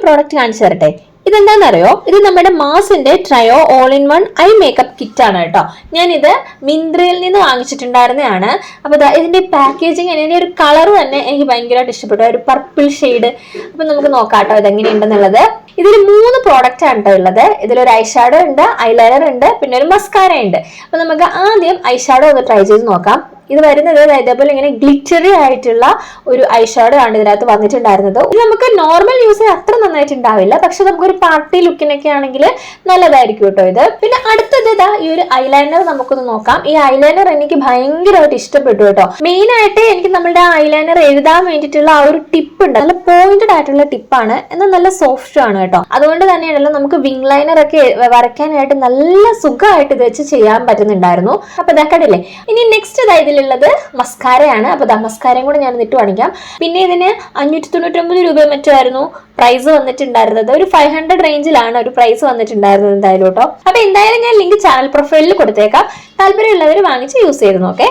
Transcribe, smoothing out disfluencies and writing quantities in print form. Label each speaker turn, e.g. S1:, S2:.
S1: Product കാണിച്ചു തരട്ടെ. ഇതെന്താണെന്നറിയോ? ഇത് നമ്മുടെ മാസിന്റെ trio all in one eye makeup kit ആണ് കേട്ടോ. ഞാനിത് മിന്ത്രയിൽ നിന്ന് വാങ്ങിച്ചിട്ടുണ്ടായിരുന്നതാണ്. അപ്പൊ ഇതിന്റെ പാക്കേജിങ്, ഇതിന്റെ ഒരു കളർ തന്നെ എനിക്ക് ഭയങ്കരമായിട്ട് ഇഷ്ടപ്പെട്ടു, ഒരു പർപ്പിൾ ഷെയ്ഡ്. അപ്പൊ നമുക്ക് നോക്കാം കേട്ടോ ഇതെങ്ങനെയുണ്ടെന്നുള്ളത്. ഇതിൽ 3 പ്രോഡക്റ്റ് ആണ് കേട്ടോ ഉള്ളത്. ഇതിലൊരു ഐഷാഡോ ഉണ്ട്, ഐലൈനർ ഉണ്ട്, പിന്നെ ഒരു മസ്കാര ഉണ്ട്. അപ്പൊ നമുക്ക് ആദ്യം ഐഷാഡോ ഒന്ന് ട്രൈ ചെയ്ത് നോക്കാം. ഇത് വരുന്നത് ഇതേപോലെ ഇങ്ങനെ ഗ്ലിറ്ററി ആയിട്ടുള്ള ഒരു ഐഷാഡോ ആണ് ഇതിനകത്ത് വന്നിട്ടുണ്ടായിരുന്നത്. ഇത് നമുക്ക് നോർമൽ യൂസ് അത്ര നന്നായിട്ടുണ്ടാവില്ല, പക്ഷെ നമുക്കൊരു പാർട്ടി ലുക്കിനൊക്കെ ആണെങ്കിൽ നല്ലതായിരിക്കും കേട്ടോ ഇത്. പിന്നെ അടുത്തത് ഇതാ ഈ ഒരു ഐലൈനർ നമുക്കൊന്ന് നോക്കാം. ഈ ഐലൈനർ എനിക്ക് ഭയങ്കരമായിട്ട് ഇഷ്ടപ്പെട്ടു കേട്ടോ. മെയിൻ ആയിട്ട് എനിക്ക് നമ്മളുടെ ആ ഐലൈനർ എഴുതാൻ വേണ്ടിയിട്ടുള്ള ആ ഒരു ടിപ്പ് ഉണ്ട്, നല്ല പോയിന്റഡ് ആയിട്ടുള്ള ടിപ്പാണ്, എന്നാൽ നല്ല സോഫ്റ്റ് ആണ് കേട്ടോ. അതുകൊണ്ട് തന്നെയാണല്ലോ നമുക്ക് വിങ് ലൈനർ ഒക്കെ വരയ്ക്കാനായിട്ട് നല്ല സുഖമായിട്ട് ഇത് വെച്ച് ചെയ്യാൻ പറ്റുന്നുണ്ടായിരുന്നു. അപ്പൊ ഇതാ കണ്ടില്ലേ. ഇനി നെക്സ്റ്റ് ഇതിൽ ുള്ളത് മസ്കാരയാണ്. അപ്പൊ മസ്കാരയും കൂടെ ഞാൻ ഇട്ട് കാണിക്കാം. പിന്നെ ഇതിന് 599 രൂപ മറ്റായിരുന്നു പ്രൈസ് വന്നിട്ടുണ്ടായിരുന്നത്. ഒരു 500 റേഞ്ചിലാണ് ഒരു പ്രൈസ് വന്നിട്ടുണ്ടായിരുന്നത് എന്തായാലും കേട്ടോ. അപ്പൊ എന്തായാലും ഞാൻ ലിങ്ക് ചാനൽ പ്രൊഫൈലിൽ കൊടുത്തേക്കാം. താല്പര്യമുള്ളവർ വാങ്ങിച്ച് യൂസ് ചെയ്ത് നോക്കേ.